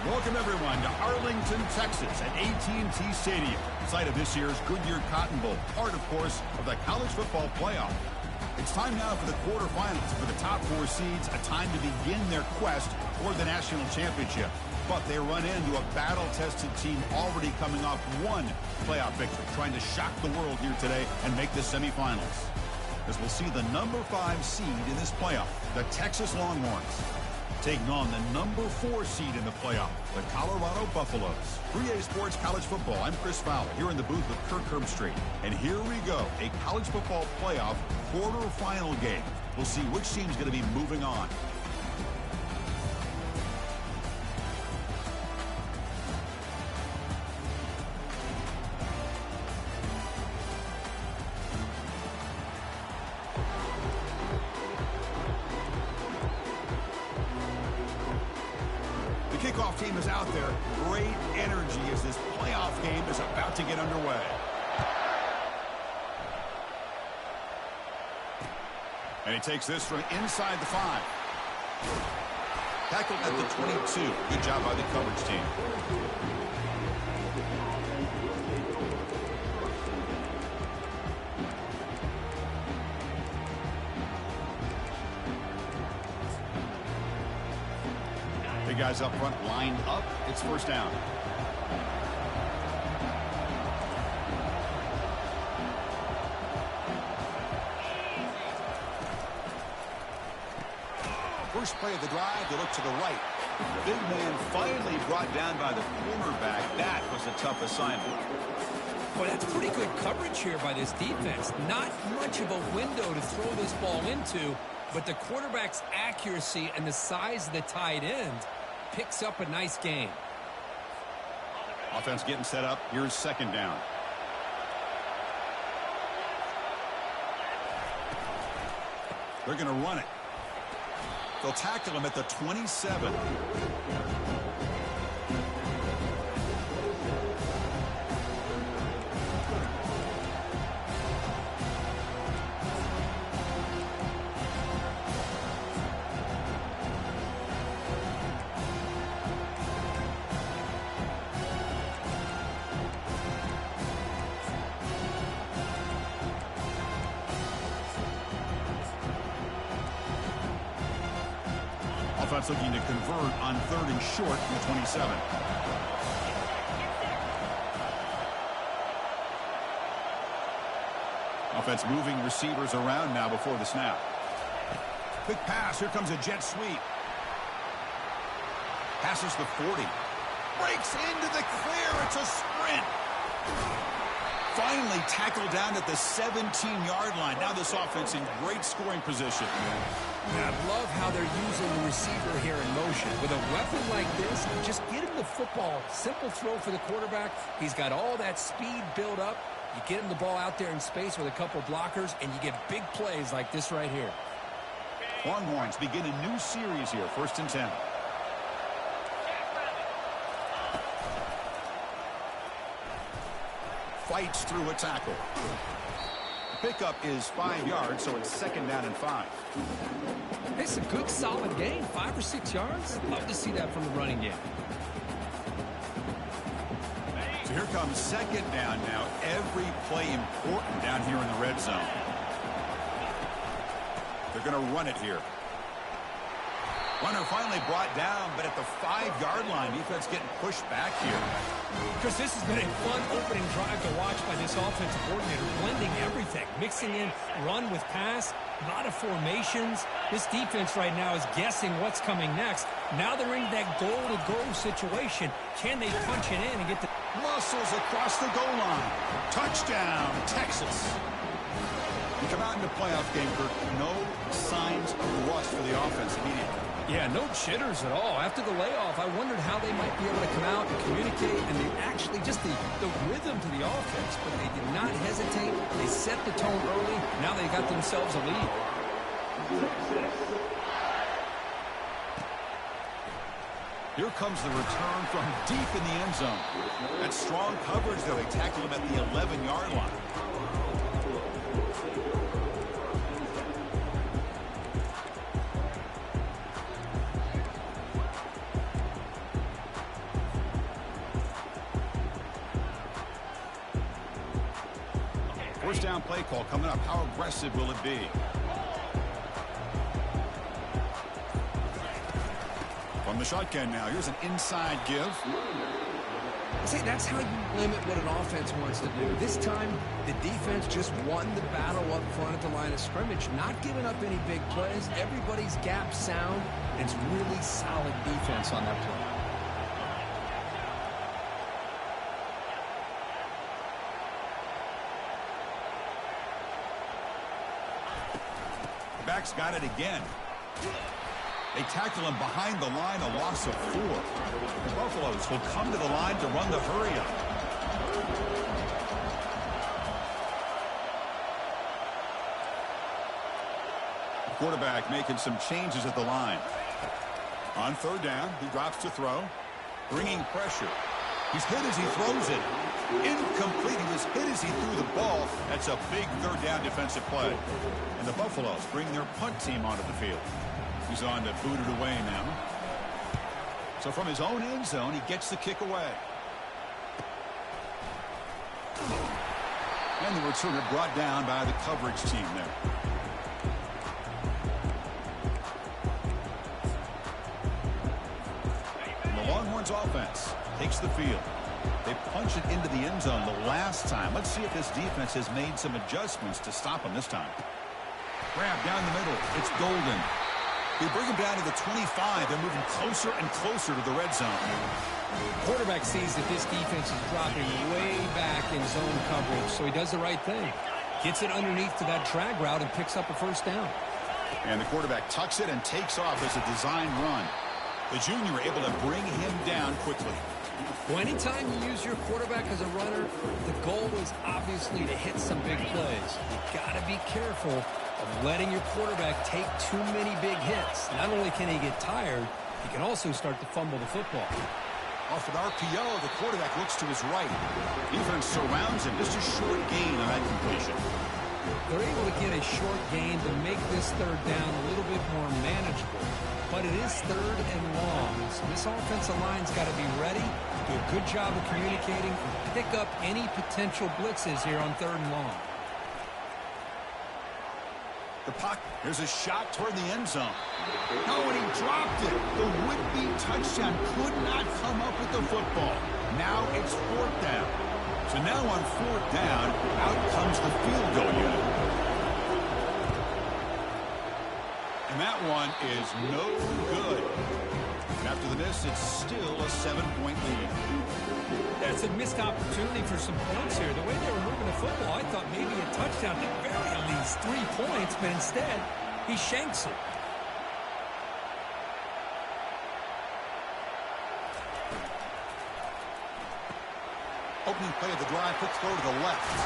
Welcome, everyone, to Arlington, Texas at AT&T Stadium, site of this year's Goodyear Cotton Bowl, part, of course, of the college football playoff. It's time now for the quarterfinals for the top 4 seeds, a time to begin their quest for the national championship. But they run into a battle-tested team already coming off one playoff victory, trying to shock the world here today and make the semifinals. As we'll see the number 5 seed in this playoff, the Texas Longhorns, taking on the number 4 seed in the playoff, the Colorado Buffaloes. 3A Sports College Football, I'm Chris Fowler, here in the booth with Kirk Herbstreit. And here we go, a college football playoff quarterfinal game. We'll see which team's going to be moving on. Kickoff team is out there. Great energy as this playoff game is about to get underway. And he takes this from inside the 5. Tackled at the 22. Good job by the coverage team. Guys up front lined up. It's first down. First play of the drive, they look to the right. Big man finally brought down by the cornerback. That was a tough assignment. Well, that's pretty good coverage here by this defense. Not much of a window to throw this ball into, but the quarterback's accuracy and the size of the tight end picks up a nice game. Offense getting set up. Here's second down. They're going to run it. They'll tackle him at the 27. Offense looking to convert on 3rd and short from the 27. Offense moving receivers around now before the snap. Quick pass. Here comes a jet sweep. Passes the 40. Breaks into the clear. It's a sprint. Finally tackled down at the 17-yard line. Now this offense in great scoring position. I love how they're using the receiver here in motion. With a weapon like this, just get him the football. Simple throw for the quarterback. He's got all that speed built up. You get him the ball out there in space with a couple blockers, and you get big plays like this right here. Longhorns begin a new series here. 1st and 10. Fights through a tackle. The pickup is 5 yards, so it's 2nd down and 5. It's a good, solid gain. 5 or 6 yards. Love to see that from the running game. So here comes 2nd down now. Every play important down here in the red zone. They're going to run it here. Runner finally brought down, but at the 5-yard line, defense getting pushed back here. Chris, this has been a fun opening drive to watch by this offensive coordinator, blending everything, mixing in run with pass, a lot of formations. This defense right now is guessing what's coming next. Now they're in that goal-to-goal situation. Can they punch it in and get the muscles across the goal line? Touchdown, Texas. We come out in the playoff game, Kirk. No signs of rust for the offense immediately. Yeah, no jitters at all. After the layoff, I wondered how they might be able to come out and communicate, and they actually just the rhythm to the offense, but they did not hesitate. They set the tone early. Now they got themselves a lead. Here comes the return from deep in the end zone. That strong coverage, though. They tackled him at the 11-yard line. First down play call coming up. How aggressive will it be? From the shotgun now, here's an inside give. See, that's how you limit what an offense wants to do. This time, the defense just won the battle up front at the line of scrimmage, not giving up any big plays. Everybody's gap sound. It's really solid defense on that play. Back's got it again. They tackle him behind the line, a loss of 4. The Buffaloes will come to the line to run the hurry-up. The quarterback making some changes at the line. On third down, he drops to throw. Bringing pressure. He's hit as he throws it. Incomplete. He was hit as he threw the ball. That's a big third down defensive play. And the Buffaloes bring their punt team onto the field. He's on to boot it away now. So from his own end zone, he gets the kick away. And the returner brought down by the coverage team there. And the Longhorns offense takes the field. They punch it into the end zone the last time. Let's see if this defense has made some adjustments to stop them this time. Grab down the middle. It's Golden. They bring him down to the 25. They're moving closer and closer to the red zone. Quarterback sees that this defense is dropping way back in zone coverage, so he does the right thing. Gets it underneath to that drag route and picks up a first down. And the quarterback tucks it and takes off as a design run. The junior able to bring him down quickly. Well, anytime you use your quarterback as a runner, the goal is obviously to hit some big plays. You got to be careful of letting your quarterback take too many big hits. Not only can he get tired, he can also start to fumble the football. Off an RPO, the quarterback looks to his right. Defense surrounds him. Just a short gain on that completion. They're able to get a short gain to make this third down a little bit more manageable. But it is third and long, so this offensive line's got to be ready, do a good job of communicating, and pick up any potential blitzes here on third and long. The puck, there's a shot toward the end zone. No, and he dropped it. The would-be touchdown could not come up with the football. Now it's fourth down. So now on fourth down, out comes the field goal unit. And that one is no good. And after the miss, it's still a 7-point lead. That's a missed opportunity for some points here. The way they were moving the football, I thought maybe a touchdown, at the very least 3 points, but instead, he shanks it. Opening play of the drive, quick throw to the left.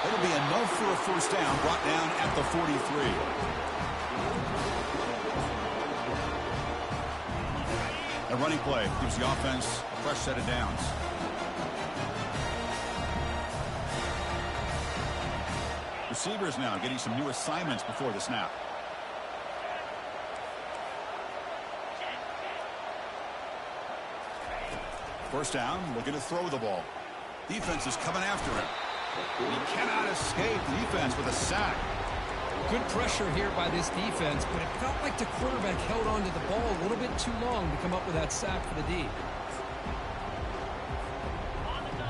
It'll be enough for a first down, brought down at the 43. A running play gives the offense a fresh set of downs. Receivers now getting some new assignments before the snap. First down, looking to throw the ball. Defense is coming after him. He cannot escape the defense with a sack. Good pressure here by this defense, but it felt like the quarterback held on to the ball a little bit too long to come up with that sack for the D.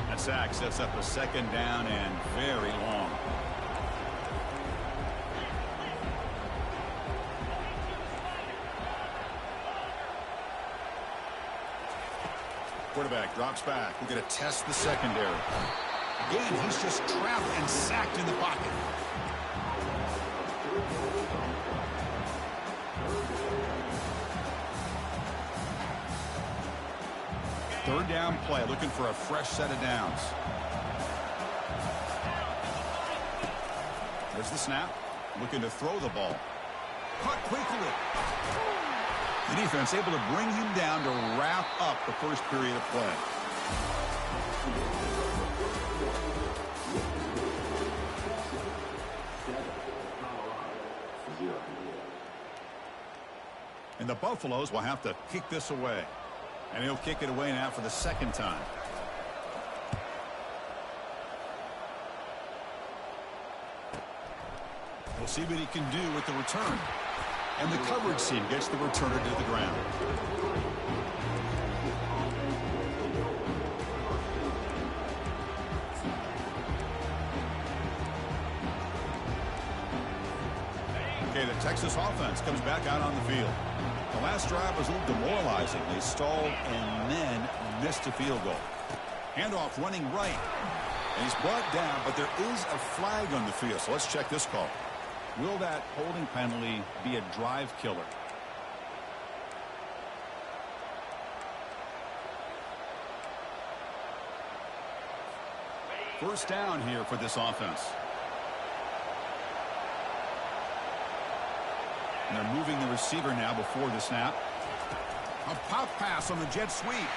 That sack sets up a second down and very long. Quarterback drops back. We're going to test the secondary. Again, he's just trapped and sacked in the pocket. Third down play, looking for a fresh set of downs. There's the snap. Looking to throw the ball. Caught quickly. The defense able to bring him down to wrap up the first period of play. And the Buffaloes will have to kick this away. And he'll kick it away now for the second time. We'll see what he can do with the return. And the coverage team gets the returner to the ground. Okay, the Texas offense comes back out on the field. The last drive was a little demoralizing. They stalled and then missed a field goal. Handoff running right. And he's brought down, but there is a flag on the field. So let's check this call. Will that holding penalty be a drive killer? First down here for this offense. And they're moving the receiver now before the snap. A pop pass on the jet sweep.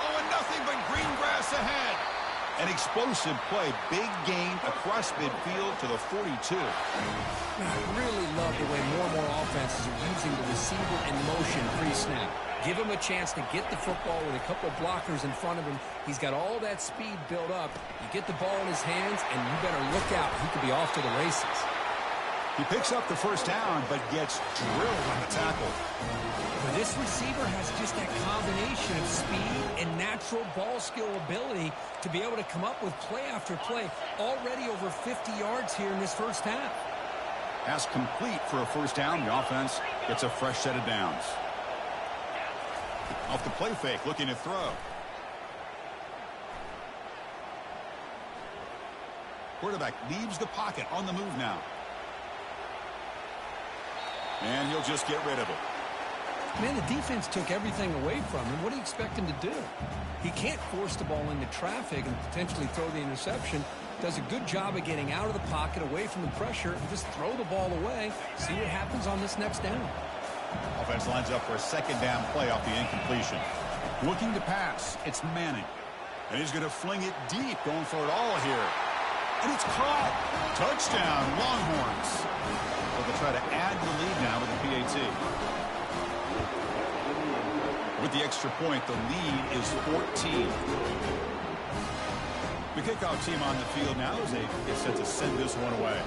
Oh, and nothing but green grass ahead. An explosive play. Big gain across midfield to the 42. I really love the way more and more offenses are using the receiver in motion pre-snap. Give him a chance to get the football with a couple blockers in front of him. He's got all that speed built up. You get the ball in his hands, and you better look out. He could be off to the races. He picks up the first down, but gets drilled on the tackle. But this receiver has just that combination of speed and natural ball skill ability to be able to come up with play after play. Already over 50 yards here in this first half. Pass complete for a first down. The offense gets a fresh set of downs. Off the play fake, looking to throw. Quarterback leaves the pocket on the move now. And he'll just get rid of it. Man, the defense took everything away from him. What do you expect him to do? He can't force the ball into traffic and potentially throw the interception. Does a good job of getting out of the pocket, away from the pressure, and just throw the ball away. See what happens on this next down. Offense lines up for a second down play off the incompletion. Looking to pass. It's Manning. And he's going to fling it deep, going for it all here. And it's caught. Touchdown, Longhorns. Well, they'll try to add the lead now with the PAT. With the extra point, the lead is 14. The kickoff team on the field now as they get set to send this one away.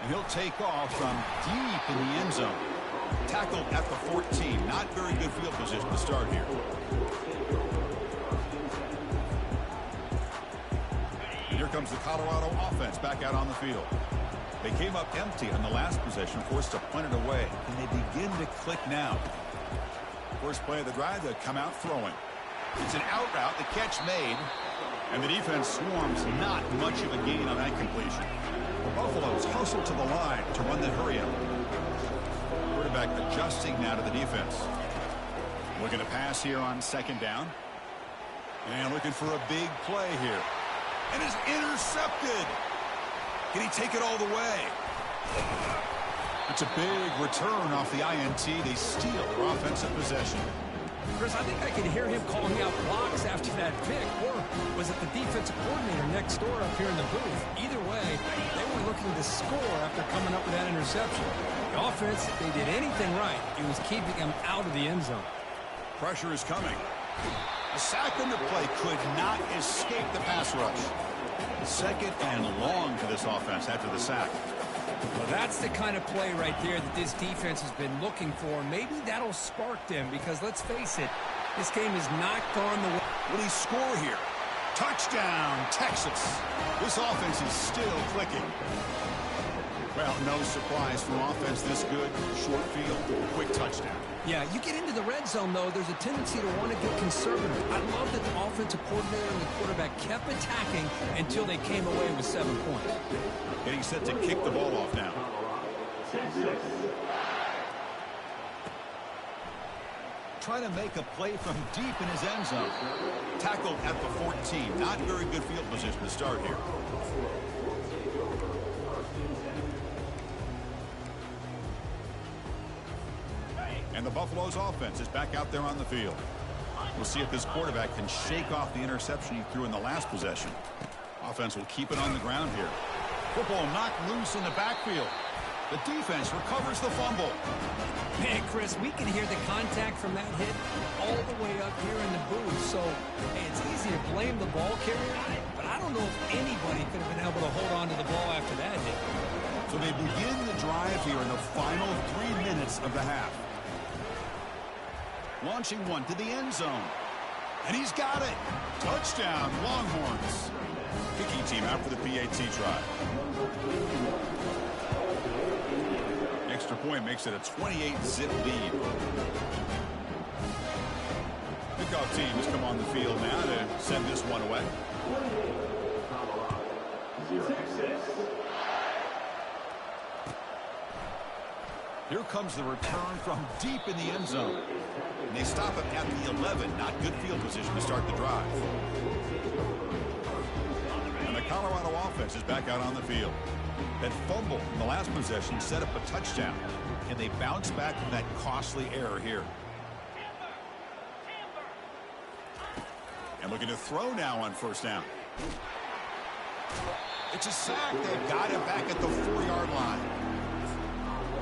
And he'll take off from deep in the end zone. Tackled at the 14. Not very good field position to start here. And here comes the Colorado offense back out on the field. They came up empty on the last possession, forced to punt it away. And they begin to click now. First play of the drive, they come out throwing. It's an out route, the catch made. And the defense swarms, not much of a gain on that completion. The Buffaloes hustle to the line to run the hurry-up. Quarterback adjusting now to the defense. Looking to pass here on second down. And looking for a big play here. And is intercepted. Can he take it all the way? It's a big return off the INT. They steal their offensive possession. Chris, I think I could hear him calling out blocks after that pick. Or was it the defensive coordinator next door up here in the booth? Either way, they were looking to score after coming up with that interception. The offense, if they did anything right, it was keeping them out of the end zone. Pressure is coming. A sack on the play could not escape the pass rush. Second and long for this offense after the sack. Well, that's the kind of play right there that this defense has been looking for. Maybe that'll spark them because, let's face it, this game has not gone the way. Will he score here? Touchdown, Texas. This offense is still clicking. Well, no surprise from offense this good. Short field, quick touchdown. Yeah, you get into the red zone, though, there's a tendency to want to get conservative. I love that the offensive coordinator and the quarterback kept attacking until they came away with 7 points. Getting set to kick the ball off now. Trying to make a play from deep in his end zone. Tackled at the 14. Not very good field position to start here. And the Buffaloes offense is back out there on the field. We'll see if this quarterback can shake off the interception he threw in the last possession. Offense will keep it on the ground here. Football knocked loose in the backfield. The defense recovers the fumble. Man, Chris, we can hear the contact from that hit all the way up here in the booth. So hey, it's easy to blame the ball carrier, but I don't know if anybody could have been able to hold on to the ball after that hit. So they begin the drive here in the final 3 minutes of the half. Launching one to the end zone. And he's got it. Touchdown, Longhorns. Kicking team after the PAT try. Extra point makes it a 28-zip lead. Kickoff team has come on the field now to send this one away. Here comes the return from deep in the end zone. And they stop him at the 11. Not good field position to start the drive. And the Colorado offense is back out on the field. That fumble in the last possession set up a touchdown. And they bounce back from that costly error here. And looking to throw now on first down. It's a sack. They've got him back at the 4-yard line.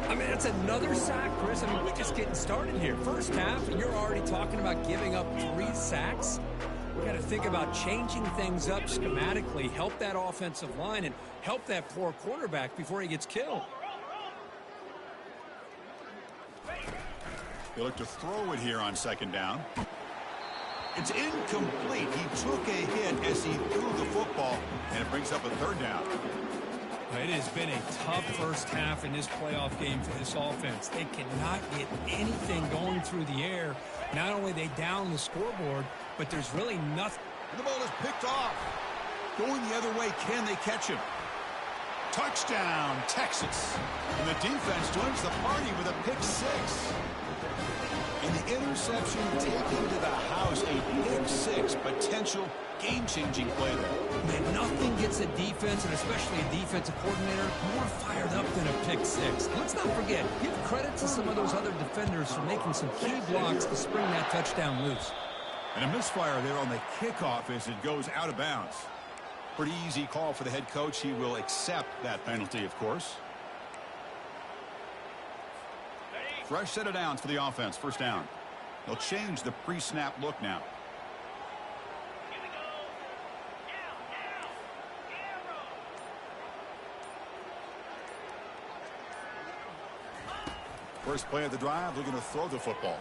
I mean, that's another sack, Chris. I mean, we're just getting started here. First half, and you're already talking about giving up 3 sacks. We've got to think about changing things up schematically, help that offensive line, and help that poor quarterback before he gets killed. They look to throw it here on second down. It's incomplete. He took a hit as he threw the football, and it brings up a third down. It has been a tough first half in this playoff game for this offense. They cannot get anything going through the air. Not only they down the scoreboard, but there's really nothing. And the ball is picked off. Going the other way, can they catch him? Touchdown, Texas. And the defense joins the party with a pick 6. And the interception taking to the house, a pick 6, potential game-changing play there. Man, nothing gets a defense, and especially a defensive coordinator, more fired up than a pick 6. Let's not forget, give credit to some of those other defenders for making some key blocks to spring that touchdown loose. And a misfire there on the kickoff as it goes out of bounds. Pretty easy call for the head coach. He will accept that penalty, of course. Fresh set of downs for the offense. First down. They'll change the pre-snap look now. First play of the drive, looking to throw the football.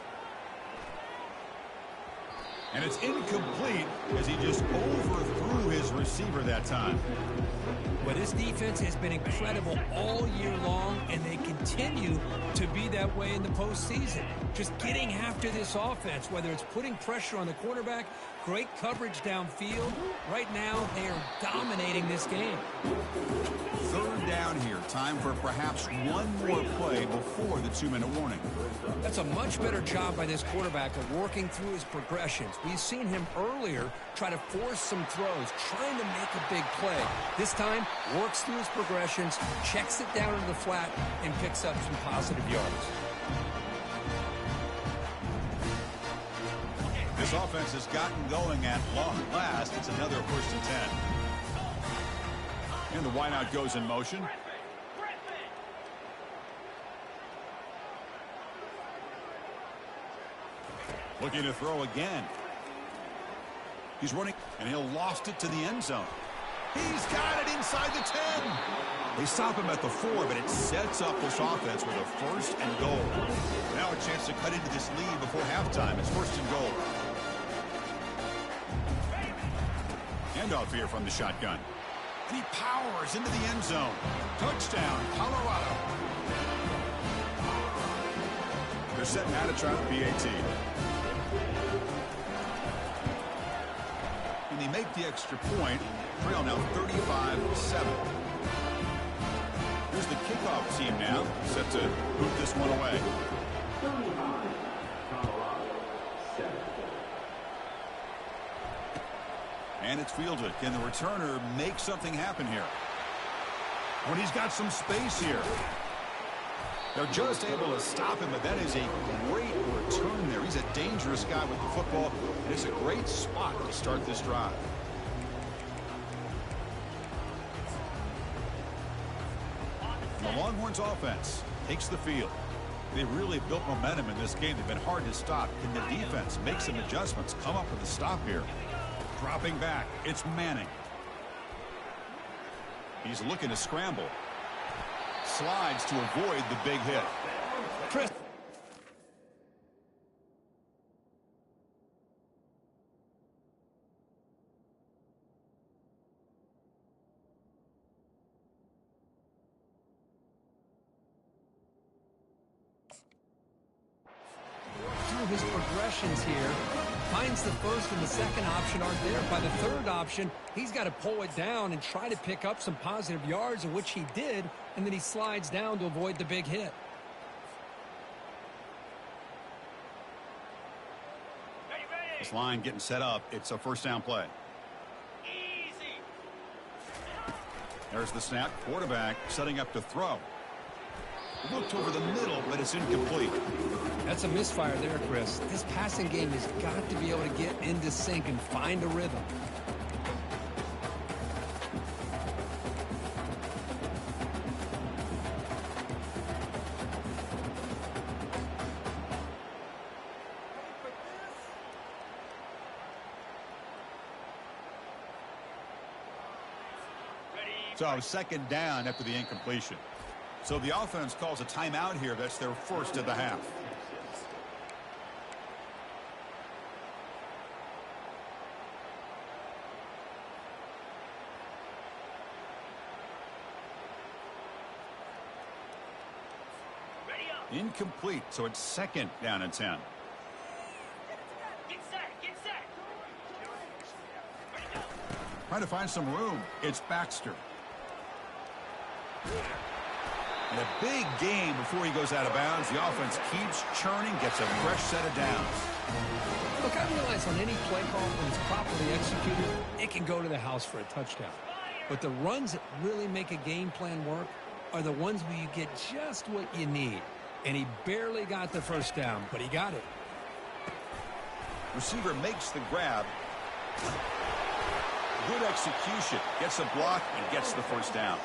And it's incomplete as he just overthrew his receiver that time. But this defense has been incredible all year long, and they continue to be that way in the postseason. Just getting after this offense, whether it's putting pressure on the quarterback, great coverage downfield. Right now, they are dominating this game. Third down here. Time for perhaps one more play before the 2-minute warning. That's a much better job by this quarterback of working through his progressions. We've seen him earlier try to force some throws, trying to make a big play. This time, works through his progressions, checks it down into the flat, and picks up some positive yards. This offense has gotten going at long last. It's another 1st and 10. And the wideout goes in motion. Looking to throw again. He's running, and he'll loft it to the end zone. He's got it inside the 10. They stop him at the 4, but it sets up this offense with a 1st and goal. Now a chance to cut into this lead before halftime. It's 1st and goal. Handoff here from the shotgun. And he powers into the end zone. Touchdown, Colorado. They're setting out to try the PAT. And they make the extra point. Trail now 35-7. Here's the kickoff team now, set to boot this one away. And it's fielded. Can the returner make something happen here? When he's got some space here. They're just able to stop him, but that is a great return there. He's a dangerous guy with the football, and it's a great spot to start this drive. And the Longhorns offense takes the field. They really built momentum in this game. They've been hard to stop. Can the defense make some adjustments, come up with a stop here? Dropping back, it's Manning. He's looking to scramble. Slides to avoid the big hit. Chris. Through his progressions here, finds the first and the second option aren't there. By the third option, he's got to pull it down and try to pick up some positive yards, of which he did, and then he slides down to avoid the big hit. This line getting set up. It's a first down play. Easy. There's the snap. Quarterback setting up to throw. Looked over the middle, but it's incomplete. That's a misfire there, Chris. This passing game has got to be able to get into sync and find a rhythm. So second down after the incompletion. So the offense calls a timeout here. That's their first of the half. Incomplete, so it's second down and 10. Get set. Get set. Trying to find some room. It's Baxter. And a big game before he goes out of bounds. The offense keeps churning, gets a fresh set of downs. Look, I realize on any play call, when it's properly executed, it can go to the house for a touchdown. But the runs that really make a game plan work are the ones where you get just what you need. And he barely got the first down, but he got it. Receiver makes the grab. Good execution. Gets a block and gets the first down.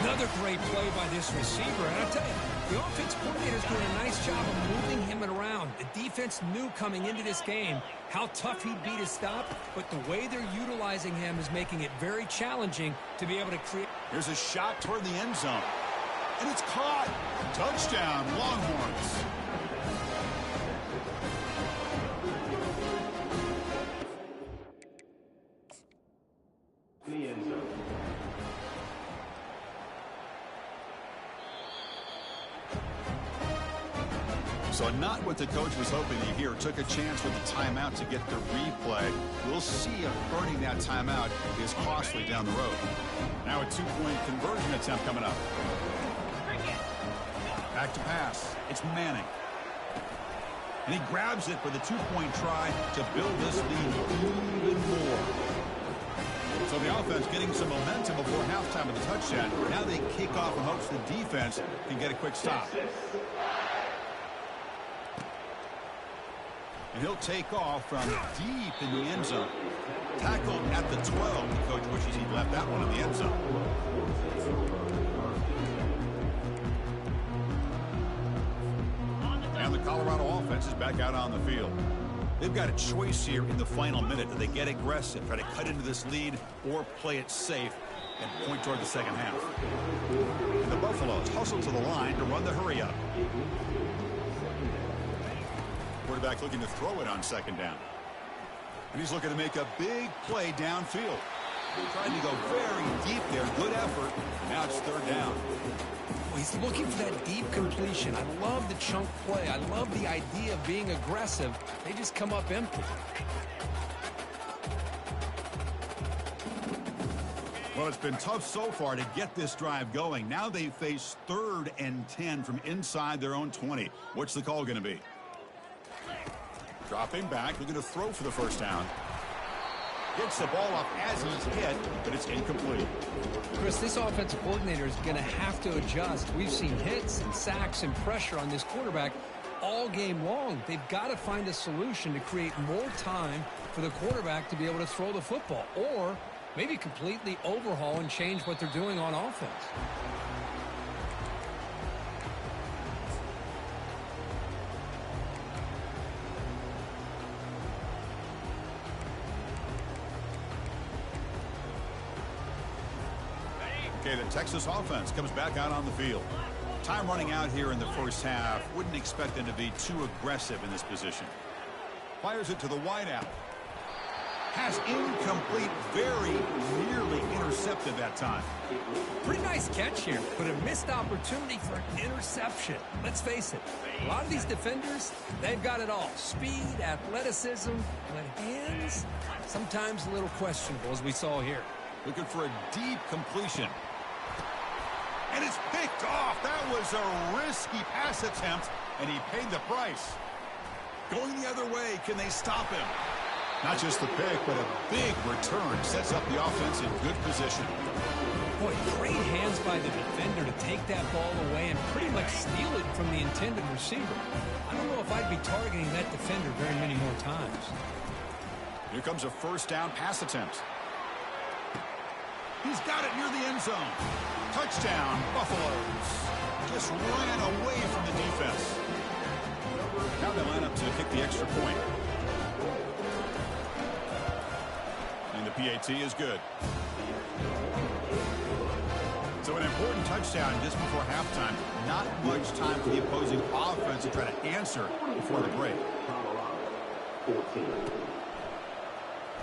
Another great play by this receiver. And I tell you, the offense coordinator is doing a nice job of moving him around. The defense knew coming into this game how tough he'd be to stop, but the way they're utilizing him is making it very challenging to be able to create. Here's a shot toward the end zone. And it's caught. Touchdown, Longhorns. So not what the coach was hoping to hear. Took a chance with the timeout to get the replay. We'll see if burning that timeout is costly down the road. Now a two-point conversion attempt coming up. Back to pass. It's Manning. And he grabs it for the two-point try to build this lead even more. So the offense getting some momentum before halftime of the touchdown. Now they kick off in hopes the defense can get a quick stop. And he'll take off from deep in the end zone. Tackled at the 12. The coach wishes he'd left that one in the end zone. And the Colorado offense is back out on the field. They've got a choice here in the final minute. Do they get aggressive, try to cut into this lead, or play it safe and point toward the second half? And the Buffaloes hustle to the line to run the hurry up. Quarterback looking to throw it on second down. And he's looking to make a big play downfield. Trying to go very deep there. Good effort. Now it's third down. He's looking for that deep completion. I love the chunk play. I love the idea of being aggressive. They just come up empty. Well, it's been tough so far to get this drive going. Now they face 3rd and 10 from inside their own 20. What's the call going to be? Dropping back, looking to throw for the first down. Gets the ball up as he's hit, but it's incomplete. Chris, this offensive coordinator is going to have to adjust. We've seen hits and sacks and pressure on this quarterback all game long. They've got to find a solution to create more time for the quarterback to be able to throw the football, or maybe completely overhaul and change what they're doing on offense. Okay, the Texas offense comes back out on the field. Time running out here in the first half. Wouldn't expect them to be too aggressive in this position. Fires it to the wideout. Pass incomplete, very nearly intercepted that time. Pretty nice catch here, but a missed opportunity for an interception. Let's face it, a lot of these defenders, they've got it all. Speed, athleticism, but hands, sometimes a little questionable, as we saw here. Looking for a deep completion. And it's picked off. That was a risky pass attempt, and he paid the price. Going the other way, can they stop him? Not just the pick, but a big return sets up the offense in good position. Boy, great hands by the defender to take that ball away and pretty much steal it from the intended receiver. I don't know if I'd be targeting that defender very many more times. Here comes a first down pass attempt. He's got it near the end zone. Touchdown, Buffaloes. Just ran away from the defense. Now they line up to kick the extra point. And the PAT is good. So an important touchdown just before halftime. Not much time for the opposing offense to try to answer before the break.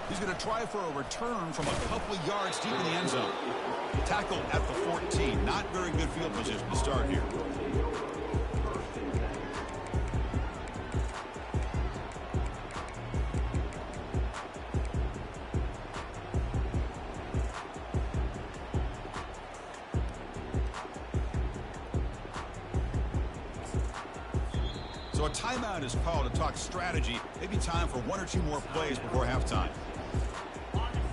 He's going to try for a return from a couple of yards deep in the end zone. Tackle at the 14. Not very good field position to start here. So a timeout is called to talk strategy. Maybe time for one or two more plays before halftime.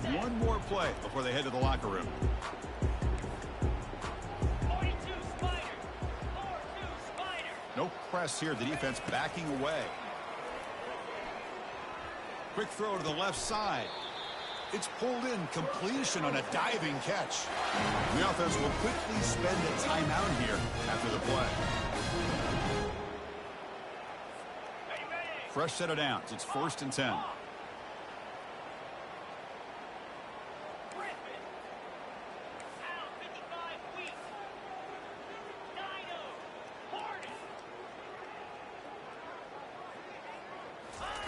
One more play before they head to the locker room. 42 Spider. 4-2 Spider. No press here. The defense backing away. Quick throw to the left side. It's pulled in. Completion on a diving catch. The offense will quickly spend a timeout here after the play. Fresh set of downs. It's 1st and 10.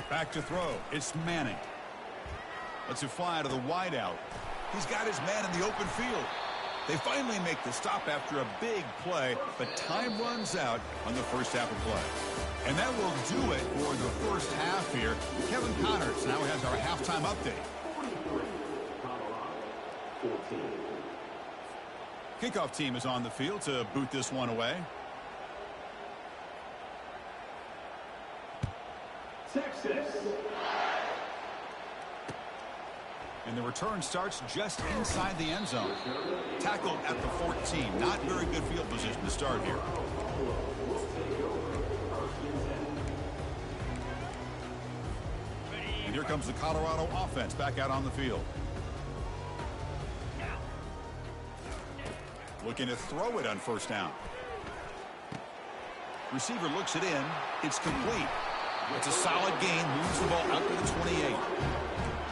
Back to throw. It's Manning. Lets it fly to the wideout. He's got his man in the open field. They finally make the stop after a big play, but time runs out on the first half of play. And that will do it for the first half here. Kevin Connors now has our halftime update. Kickoff team is on the field to boot this one away. Texas. And the return starts just inside the end zone. Tackle at the 14. Not very good field position to start here. And here comes the Colorado offense back out on the field. Looking to throw it on first down. Receiver looks it in. It's complete. It's a solid gain. Moves the ball out to the 28.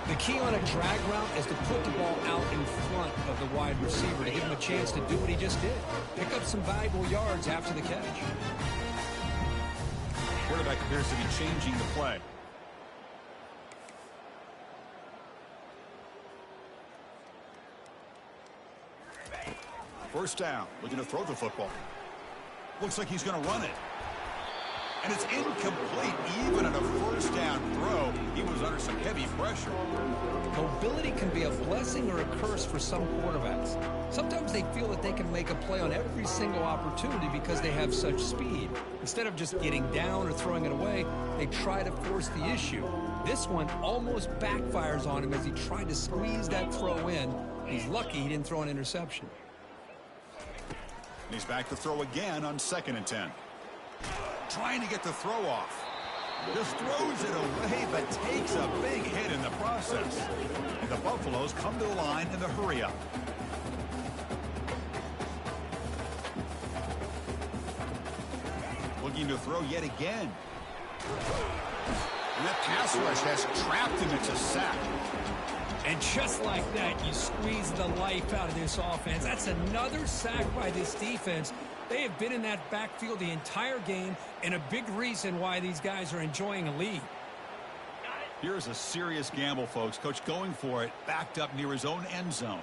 The key on a drag route is to put the ball out in front of the wide receiver to give him a chance to do what he just did. Pick up some valuable yards after the catch. Quarterback appears to be changing the play. First down. Looking to throw the football. Looks like he's going to run it. And it's incomplete. Even on a first down throw, he was under some heavy pressure. Mobility can be a blessing or a curse for some quarterbacks. Sometimes they feel that they can make a play on every single opportunity because they have such speed. Instead of just getting down or throwing it away, they try to force the issue. This one almost backfires on him as he tried to squeeze that throw in. He's lucky he didn't throw an interception. And he's back to throw again on 2nd and 10. Trying to get the throw off. Just throws it away, but takes a big hit in the process. And the Buffaloes come to the line in the hurry-up. Looking to throw yet again. And that pass rush has trapped him. It's a sack. And just like that, you squeeze the life out of this offense. That's another sack by this defense. They have been in that backfield the entire game, and a big reason why these guys are enjoying a lead. Here's a serious gamble, folks. Coach going for it, backed up near his own end zone.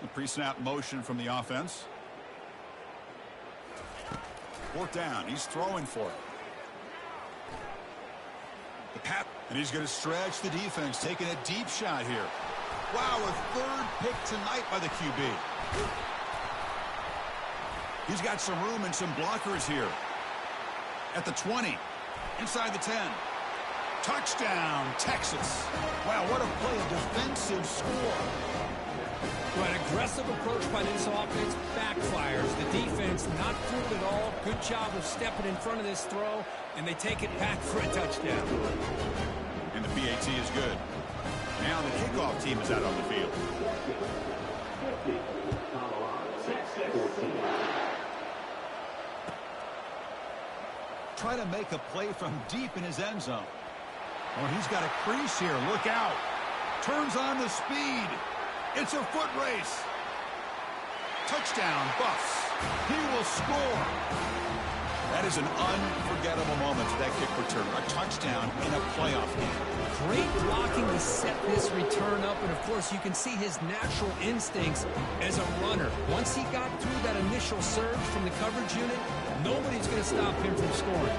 The pre-snap motion from the offense. Fourth down. He's throwing for it. The pat, and he's going to stretch the defense, taking a deep shot here. Wow, a third pick tonight by the QB. He's got some room and some blockers here. At the 20, inside the 10. Touchdown, Texas. Wow, what a play, a defensive score. Well, an aggressive approach by this offense backfires. The defense not fooled at all. Good job of stepping in front of this throw, and they take it back for a touchdown. And the PAT is good. Now the kickoff team is out on the field. Try to make a play from deep in his end zone. Oh, he's got a crease here. Look out. Turns on the speed. It's a foot race. Touchdown, Buffs. He will score. That is an unforgettable moment for that kick return. A touchdown in a playoff game. Great blocking to set this return up, and of course you can see his natural instincts as a runner. Once he got through that initial surge from the coverage unit, nobody's going to stop him from scoring.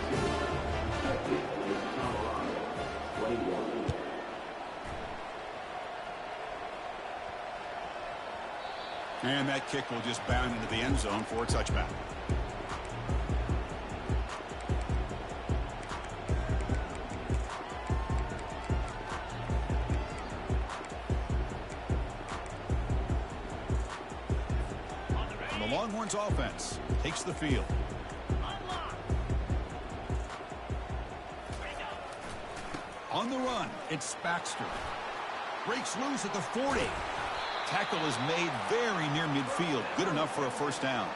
And that kick will just bound into the end zone for a touchback. The Longhorns offense takes the field. On the run, it's Baxter. Breaks loose at the 40. Tackle is made very near midfield. Good enough for a first down.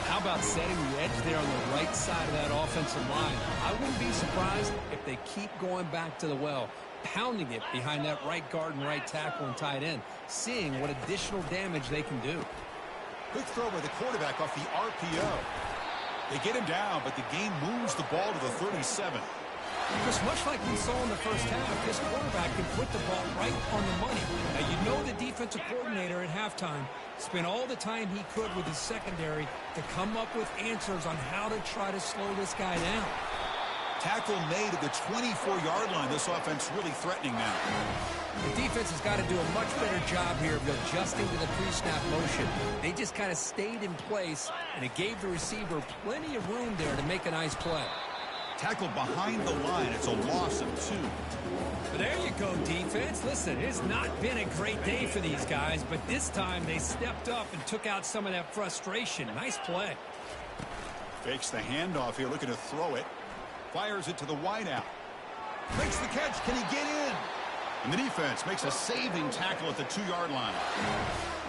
How about setting the edge there on the right side of that offensive line? I wouldn't be surprised if they keep going back to the well, pounding it behind that right guard and right tackle and tight end, seeing what additional damage they can do. Quick throw by the quarterback off the RPO. They get him down, but the game moves the ball to the 37. Because much like we saw in the first half, this quarterback can put the ball right on the money. Now, you know the defensive coordinator at halftime spent all the time he could with his secondary to come up with answers on how to try to slow this guy down. Tackle made at the 24-yard line. This offense really threatening now. The defense has got to do a much better job here of adjusting to the pre-snap motion. They just kind of stayed in place, and it gave the receiver plenty of room there to make a nice play. Tackle behind the line. It's a loss of 2. But there you go, defense. Listen, it's not been a great day for these guys, but this time they stepped up and took out some of that frustration. Nice play. Fakes the handoff here, looking to throw it. Fires it to the wideout. Makes the catch. Can he get in? And the defense makes a saving tackle at the 2-yard line.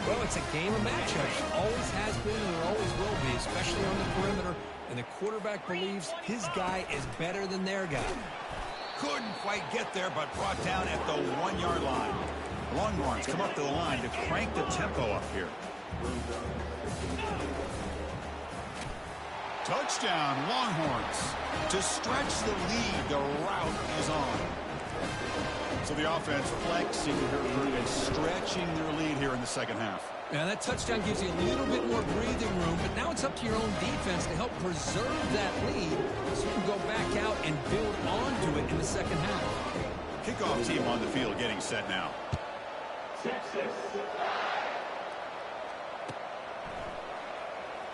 Well, it's a game of matchups. Always has been and always will be, especially on the perimeter. And the quarterback believes his guy is better than their guy. Couldn't quite get there, but brought down at the 1-yard line. Longhorns come up to the line to crank the tempo up here. Touchdown, Longhorns. To stretch the lead, the route is on. So the offense flexing and stretching their lead here in the second half. Now that touchdown gives you a little bit more breathing room, but now it's up to your own defense to help preserve that lead so you can go back out and build onto it in the second half. Kickoff team on the field getting set now.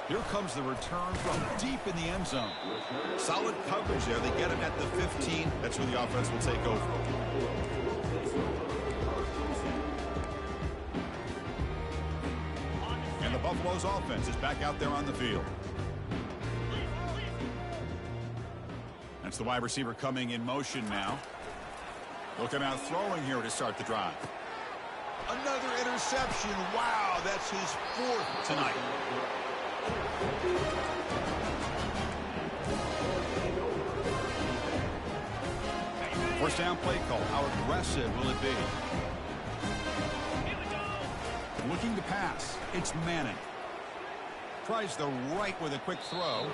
Here comes the return from deep in the end zone. Solid coverage there. They get him at the 15. That's where the offense will take over. And the Buffalo's offense is back out there on the field. That's the wide receiver coming in motion now. Looking out throwing here to start the drive. Another interception. Wow, that's his 4th tonight. First down play call. How aggressive will it be? Here we go. Looking to pass. It's Manning. Tries the right with a quick throw.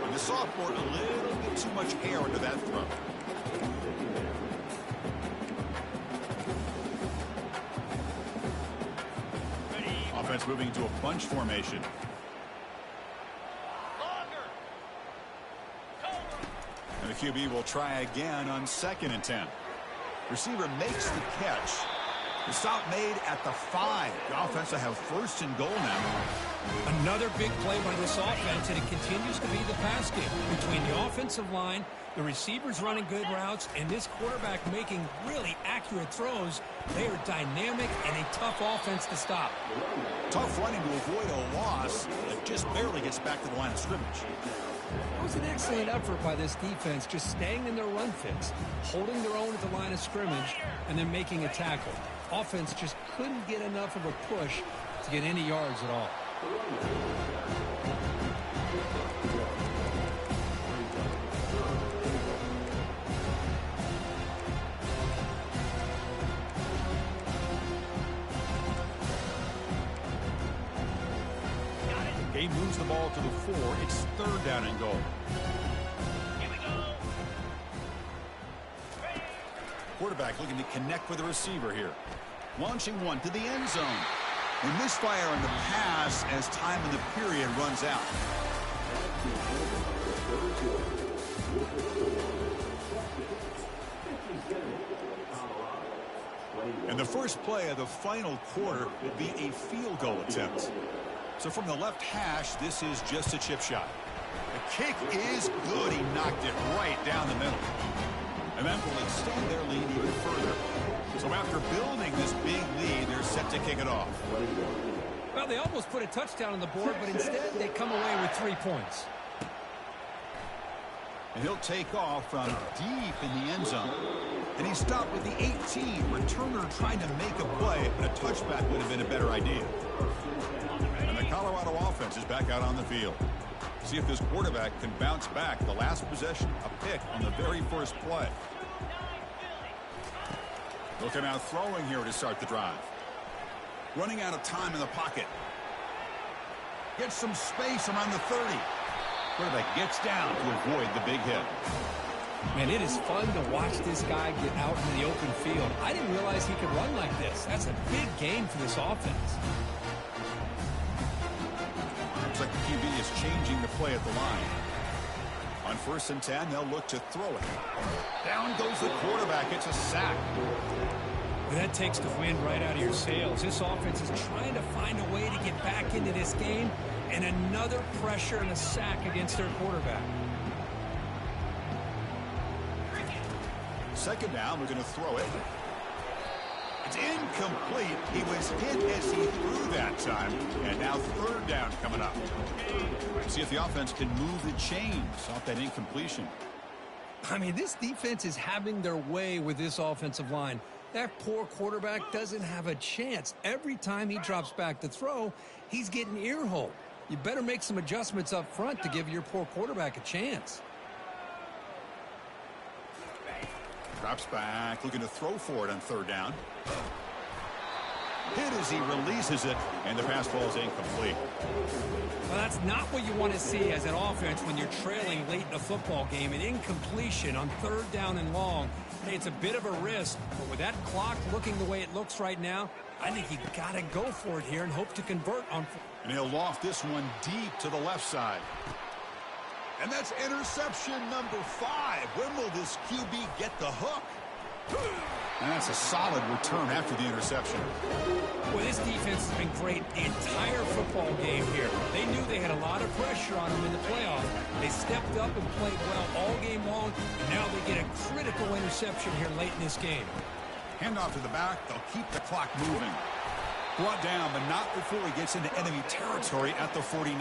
And the sophomore, a little bit too much air into that throw. Ready. Offense moving into a bunch formation. Longer. Cover. And the QB will try again on 2nd and 10. Receiver makes the catch. The stop made at the 5. The offense will have 1st and goal now. Another big play by this offense, and it continues to be the pass game. Between the offensive line, the receivers running good routes, and this quarterback making really accurate throws, they are dynamic and a tough offense to stop. Tough running to avoid a loss that just barely gets back to the line of scrimmage. It was an excellent effort by this defense, just staying in their run fix, holding their own at the line of scrimmage, and then making a tackle. Offense just couldn't get enough of a push to get any yards at all. Game moves the ball to the 4. It's 3rd down and goal. Here we go. Ready. Quarterback looking to connect with the receiver here. Launching one to the end zone. And misfire on the pass as time in the period runs out. And the first play of the final quarter will be a field goal attempt. So from the left hash, this is just a chip shot. The kick is good. He knocked it right down the middle. And that will extend their lead even further. So after building this big lead, they're set to kick it off. Well, they almost put a touchdown on the board, but instead they come away with 3 points. And he'll take off from deep in the end zone. And he stopped with the 18. Returner trying to make a play, but a touchback would have been a better idea. And the Colorado offense is back out on the field. See if this quarterback can bounce back. The last possession, a pick on the very first play. Looking out throwing here to start the drive. Running out of time in the pocket. Gets some space around the 30. Quarterback gets down to avoid the big hit. Man, it is fun to watch this guy get out in the open field. I didn't realize he could run like this. That's a big game for this offense. Looks like the QB is changing the play at the line. On 1st and 10, they'll look to throw it. Down goes the quarterback. It's a sack. Well, that takes the wind right out of your sails. This offense is trying to find a way to get back into this game, and another pressure and a sack against their quarterback. 2nd down, we're going to throw it. It's incomplete. He was hit as he threw that time. And now 3rd down coming up. See if the offense can move the chains off that incompletion. I mean, this defense is having their way with this offensive line. That poor quarterback doesn't have a chance. Every time he drops back to throw, he's getting ear-hole. You better make some adjustments up front to give your poor quarterback a chance. Drops back, looking to throw for it on 3rd down. Hit as he releases it, and the pass ball is incomplete. Well, that's not what you want to see as an offense when you're trailing late in a football game. An incompletion on 3rd down and long. Hey, it's a bit of a risk, but with that clock looking the way it looks right now, I think you got to go for it here and hope to convert on. And he'll loft this one deep to the left side. And that's interception number 5. When will this QB get the hook? And that's a solid return after the interception. Well, this defense has been great the entire football game here. They knew they had a lot of pressure on them in the playoffs. They stepped up and played well all game long, and now they get a critical interception here late in this game. Handoff to the back. They'll keep the clock moving. Brought down, but not before he gets into enemy territory at the 49.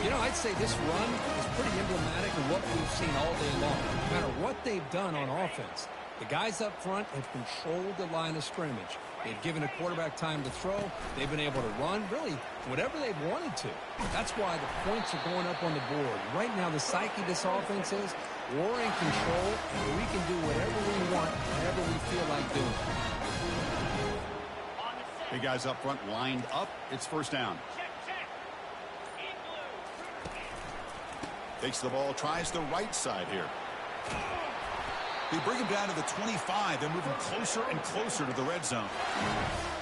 You know, I'd say this run is pretty emblematic of what we've seen all day long. No matter what they've done on offense, The guys up front have controlled the line of scrimmage. They've given a quarterback time to throw. They've been able to run, really, whatever they've wanted to. That's why the points are going up on the board. Right now, the psyche of this offense is we're in control, and we can do whatever we want, whenever we feel like doing it. The guys up front lined up. It's first down. Check, check. In blue. Takes the ball, tries the right side here. They bring him down to the 25. They're moving closer and closer to the red zone.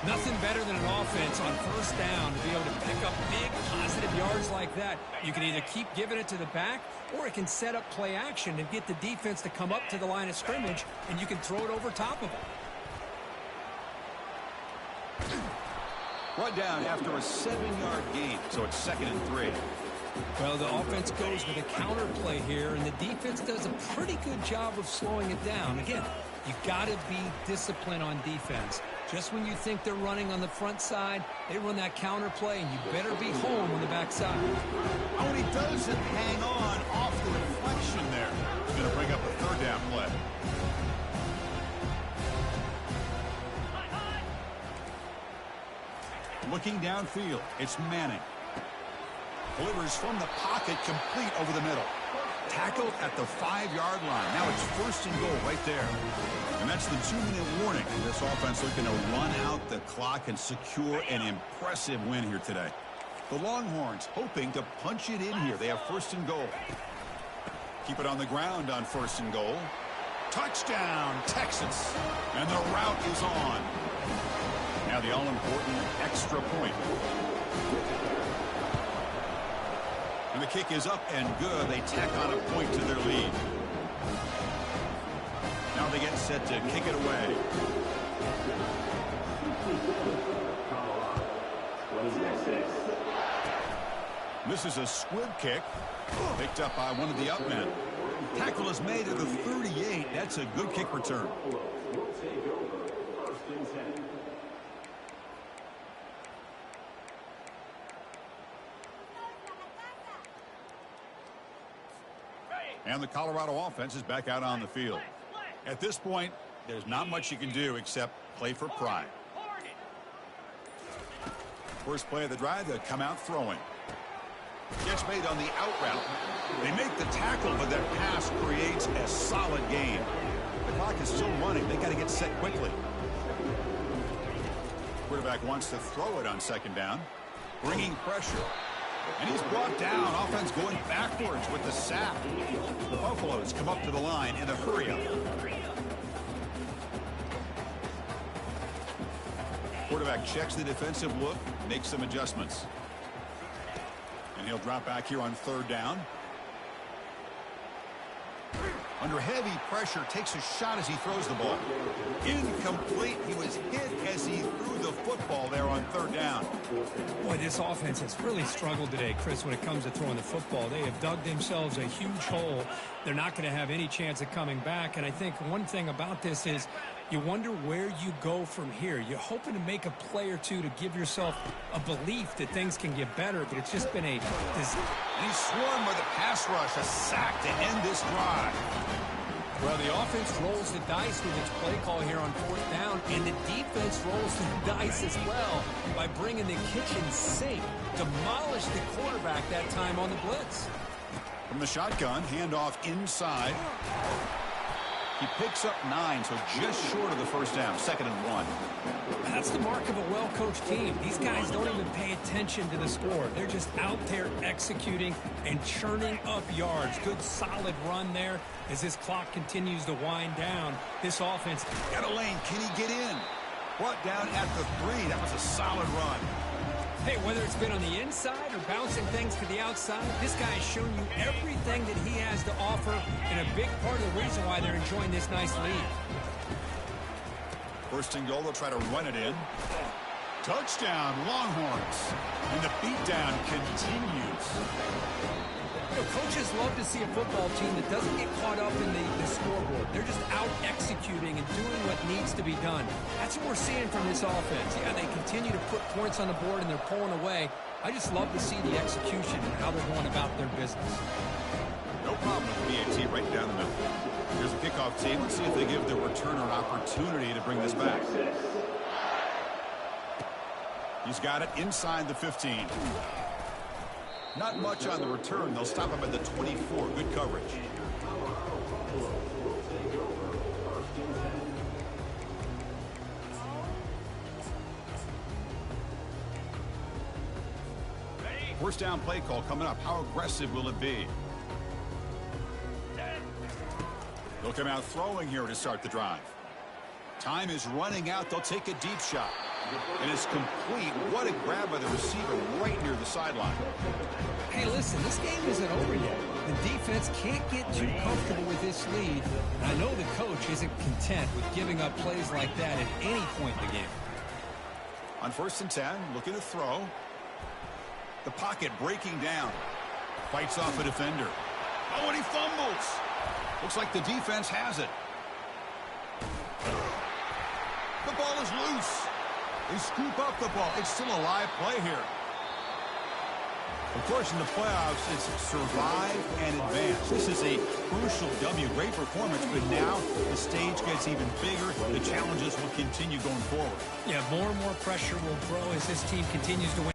Nothing better than an offense on first down to be able to pick up big positive yards like that. You can either keep giving it to the back, or it can set up play action and get the defense to come up to the line of scrimmage, and you can throw it over top of them. Brought down after a 7-yard gain, so it's 2nd and 3. Well, the offense goes with a counter play here, and the defense does a pretty good job of slowing it down. Again, you got to be disciplined on defense. Just when you think they're running on the front side, they run that counter play, and you better be home on the back side. Oh, and he doesn't hang on off the deflection there. He's going to bring up a 3rd down play. Looking downfield, it's Manning. Delivers from the pocket, complete over the middle. Tackled at the 5-yard line. Now it's 1st and goal right there. And that's the 2-minute warning. This offense looking to run out the clock and secure an impressive win here today. The Longhorns hoping to punch it in here. They have 1st and goal. Keep it on the ground on 1st and goal. Touchdown, Texas. And the route is on. Now the all-important extra point. And the kick is up and good. They tack on a point to their lead. Now they get set to kick it away. This is a squib kick. Picked up by one of the up men. Tackle is made at the 38. That's a good kick return. And the Colorado offense is back out on the field. At this point, there's not much you can do except play for pride. First play of the drive, they'll come out throwing. Gets made on the out route. They make the tackle, but that pass creates a solid gain. The clock is still running. They got to get set quickly. Quarterback wants to throw it on 2nd down. Bringing pressure. And he's brought down. Offense going backwards with the sack. The Buffaloes come up to the line in a hurry-up. Quarterback checks the defensive look, makes some adjustments. And he'll drop back here on 3rd down. Under heavy pressure, takes a shot as he throws the ball. Incomplete. He was hit as he threw the football there on 3rd down. Boy, this offense has really struggled today, Chris, when it comes to throwing the football. They have dug themselves a huge hole. They're not going to have any chance of coming back. And I think one thing about this is you wonder where you go from here. You're hoping to make a play or two to give yourself a belief that things can get better, but it's just been a disaster. And he's swarmed with a pass rush, a sack to end this drive. Well, the offense rolls the dice with its play call here on 4th down, and the defense rolls the dice as well by bringing the kitchen sink. Demolished the quarterback that time on the blitz. From the shotgun, handoff inside. He picks up 9, so just short of the 1st down, 2nd and 1. That's the mark of a well-coached team. These guys don't even pay attention to the score. They're just out there executing and churning up yards. Good, solid run there as this clock continues to wind down. This offense Got a lane. Can he get in? Brought down at the 3. That was a solid run. Hey, whether it's been on the inside or bouncing things to the outside, this guy has shown you everything that he has to offer, and a big part of the reason why they're enjoying this nice lead. 1st and goal, they'll try to run it in. Touchdown, Longhorns. And the beatdown continues. You know, coaches love to see a football team that doesn't get caught up in the scoreboard. They're just out executing and doing what needs to be done. That's what we're seeing from this offense. Yeah, they continue to put points on the board and they're pulling away. I just love to see the execution and how they're going about their business. No problem with BAT right down the middle. Here's a kickoff team. Let's see if they give the returner an opportunity to bring this back. He's got it inside the 15. Not much on the return. They'll stop him at the 24. Good coverage. First down play call coming up. How aggressive will it be? They'll come out throwing here to start the drive. Time is running out. They'll take a deep shot. And it's complete. What a grab by the receiver right near the sideline. Hey, listen, this game isn't over yet. The defense can't get too comfortable with this lead. And I know the coach isn't content with giving up plays like that at any point in the game. On 1st and 10, looking to throw. The pocket breaking down. Fights off a defender. Oh, and he fumbles. Looks like the defense has it. The ball is loose. They scoop up the ball. It's still a live play here. Of course, in the playoffs, it's survive and advance. This is a crucial W. Great performance, but now the stage gets even bigger. The challenges will continue going forward. Yeah, more and more pressure will grow as this team continues to win